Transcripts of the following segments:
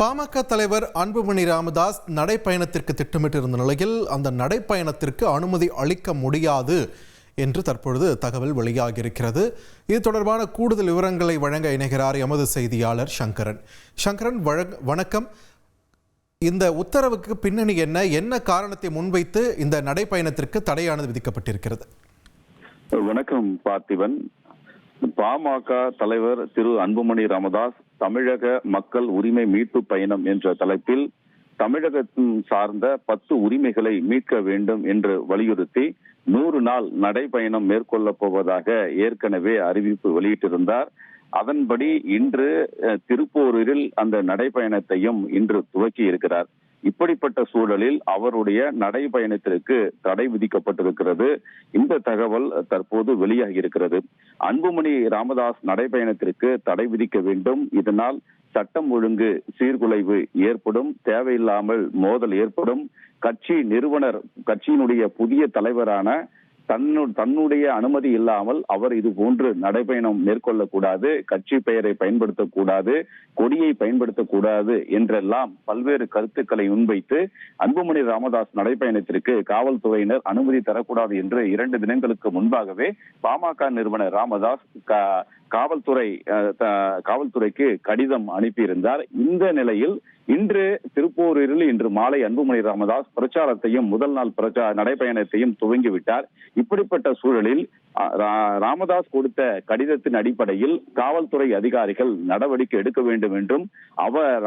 பாமக தலைவர் அன்புமணி ராமதாஸ் நடைப்பயணத்திற்கு திட்டமிட்டிருந்த நிலையில் அந்த நடைப்பயணத்திற்கு அனுமதி அளிக்க முடியாது என்று தற்பொழுது தகவல் வெளியாகியிருக்கிறது. இது தொடர்பான கூடுதல் விவரங்களை வழங்க இணைகிறார் எமது செய்தியாளர் சங்கரன். சங்கரன், வணக்கம். இந்த உத்தரவுக்கு பின்னணி என்ன காரணத்தை முன்வைத்து இந்த நடைப்பயணத்திற்கு தடையானது விதிக்கப்பட்டிருக்கிறது? வணக்கம் பார்த்திபன். பாமக தலைவர் திரு அன்புமணி ராமதாஸ் தமிழக மக்கள் உரிமை மீட்பு பயணம் என்ற தலைப்பில் தமிழகத்தின் சார்ந்த 10 உரிமைகளை மீட்க வேண்டும் என்று வலியுறுத்தி 100 நாள் நடைபயணம் மேற்கொள்ளப் போவதாக ஏற்கனவே அறிவிப்பு வெளியிட்டிருந்தார். அதன்படி இன்று திருப்போரூரில் அந்த நடைபயணத்தையும் இன்று துவக்கி இருக்கிறார். இப்படிப்பட்ட சூழலில் அவருடைய நடைபயணத்திற்கு தடை விதிக்கப்பட்டிருக்கிறது. இந்த தகவல் தற்போது வெளியாகி இருக்கிறது. அன்புமணி ராமதாஸ் நடைபயணத்திற்கு தடை விதிக்க வேண்டும், இதனால் சட்டம் ஒழுங்கு சீர்குலைவு ஏற்படும், தேவையில்லாமல் மோதல் ஏற்படும், கட்சியினுடைய புதிய தலைவரான தன்னுடைய அனுமதி இல்லாமல் அவர் இது போன்று நடைபயணம் மேற்கொள்ளக்கூடாது, கட்சி பெயரை பயன்படுத்தக்கூடாது, கொடியை பயன்படுத்தக்கூடாது என்றெல்லாம் பல்வேறு கருத்துக்களை முன்வைத்து அன்புமணி ராமதாஸ் நடைபயணத்திற்கு காவல்துறையினர் அனுமதி தரக்கூடாது என்று 2 தினங்களுக்கு முன்பாகவே பாமக நிறுவனர் ராமதாஸ் காவல்துறைக்கு கடிதம் அனுப்பியிருந்தார். இந்த நிலையில் இன்று திருப்போரூரில் இன்று மாலை அன்புமணி ராமதாஸ் பிரச்சாரத்தையும் முதல் நாள் நடைபயணத்தையும் துவங்கிவிட்டார். இப்படிப்பட்ட சூழலில் ராமதாஸ் கொடுத்த கடிதத்தின் அடிப்படையில் காவல்துறை அதிகாரிகள் நடவடிக்கை எடுக்க வேண்டும் என்றும்,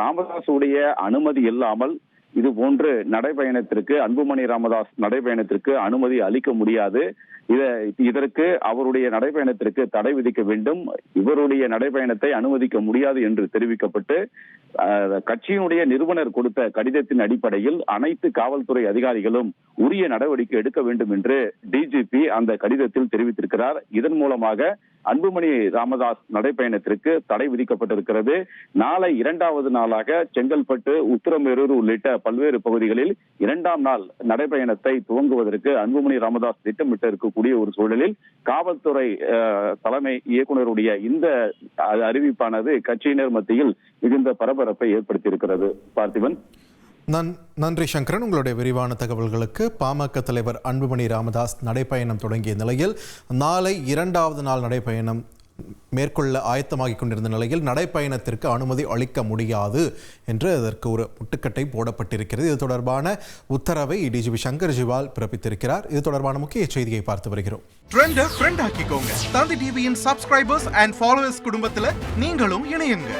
ராமதாசுடைய அனுமதி இல்லாமல் இது போன்று அன்புமணி ராமதாஸ் நடைபயணத்திற்கு அனுமதி அளிக்க முடியாது, இதற்கு அவருடைய நடைபயணத்திற்கு தடை விதிக்க வேண்டும், இவருடைய நடைபயணத்தை அனுமதிக்க முடியாது என்று தெரிவிக்கப்பட்டு கட்சியினுடைய நிறுவனர் கொடுத்த கடிதத்தின் அடிப்படையில் அனைத்து காவல்துறை அதிகாரிகளும் உரிய நடவடிக்கை எடுக்க வேண்டும் என்று டிஜிபி அந்த கடிதத்தில் தெரிவித்திருக்கிறார். இதன் மூலமாக அன்புமணி ராமதாஸ் நடைபயணத்திற்கு தடை விதிக்கப்பட்டிருக்கிறது. நாளை 2வது நாளாக செங்கல்பட்டு, உத்திரமேரூர் உள்ளிட்ட பல்வேறு பகுதிகளில் 2ஆம் நாள் நடைபயணத்தை துவங்குவதற்கு அன்புமணி ராமதாஸ் திட்டமிட்டு இருக்கக்கூடிய ஒரு சூழலில் காவல்துறை தலைமை இயக்குநருடைய இந்த அறிவிப்பானது கட்சியினர் மத்தியில் மிகுந்த பரபரப்பை ஏற்படுத்தியிருக்கிறது. பார்த்திபன், நன்றி சங்கரன், உங்களுடைய விரிவான தகவல்களுக்கு. பாமக தலைவர் அன்புமணி ராமதாஸ் நடைப்பயணம் தொடங்கிய நிலையில் நாளை 2வது நாள் நடைப்பயணம் மேற்கொள்ள ஆயத்தமாகிக் கொண்டிருந்த நிலையில் நடைப்பயணத்திற்கு அனுமதி அளிக்க முடியாது என்று அதற்கு ஒரு முட்டுக்கட்டை போடப்பட்டிருக்கிறது. இது தொடர்பான உத்தரவை டிஜிபி சங்கர் ஜிவால் பிறப்பித்திருக்கிறார். இது தொடர்பான முக்கிய செய்தியை பார்த்து வருகிறோம். தந்தி டிவியின் சப்ஸ்கிரைபர்ஸ் அண்ட் ஃபாலோவர்ஸ் குடும்பத்தில் நீங்களும் இணையுங்க.